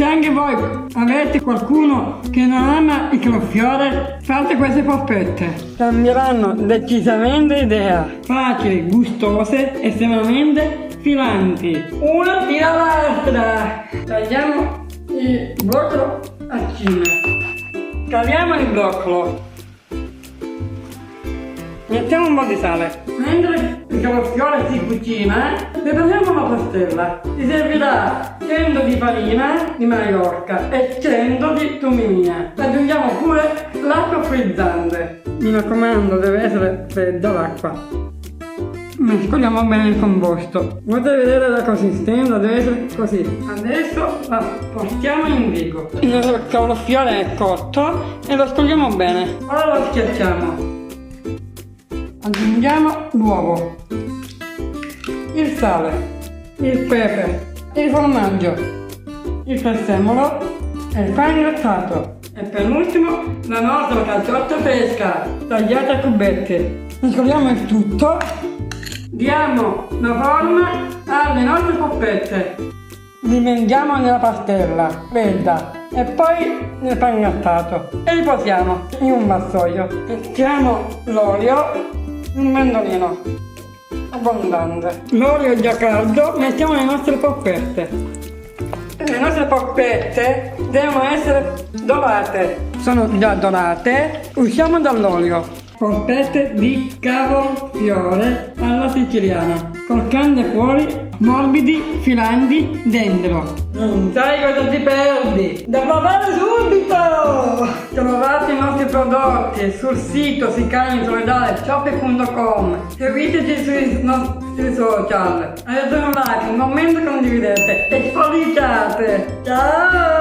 Se anche voi avete qualcuno che non ama il cavolfiore, fate queste polpette. Cambieranno decisamente idea. Facili, gustose, estremamente filanti. Una tira l'altra. Tagliamo il broccolo a cima. Caliamo il broccolo. Mettiamo un po' di sale. Mentre il cavolfiore si cucina, prepariamo la pastella. Ti servirà 100 di farina di Maiorca e 100 di tumina. Aggiungiamo pure l'acqua frizzante. Mi raccomando, deve essere fredda l'acqua. Mescoliamo bene il composto. Potete vedere la consistenza, deve essere così. Adesso la portiamo in frigo. Il nostro cavolfiore è cotto e lo scoliamo bene. Ora lo schiacciamo. Aggiungiamo l'uovo, il sale, il pepe, il formaggio, il prezzemolo e il pane grattato. E per ultimo la nostra carciotta fresca, tagliata a cubetti. Mescoliamo il tutto, diamo la forma alle nostre polpette. Li mettiamo nella pastella fredda e poi nel pane grattato e li posiamo in un vassoio. Mettiamo l'olio, un mandolino abbondante. L'olio è già caldo, mettiamo le nostre polpette. Le nostre polpette devono essere dorate. Sono già dorate, usciamo dall'olio. Polpette di cavolfiore alla siciliana. Croccante fuori, morbidi, filanti dentro. Non sai cosa ti perdi? Da provare subito! Trovate i nostri prodotti sul sito siciliansoledaleshop.com. Seguiteci sui nostri social. Avete un like, un commento, condividete e sfolliciate. Ciao!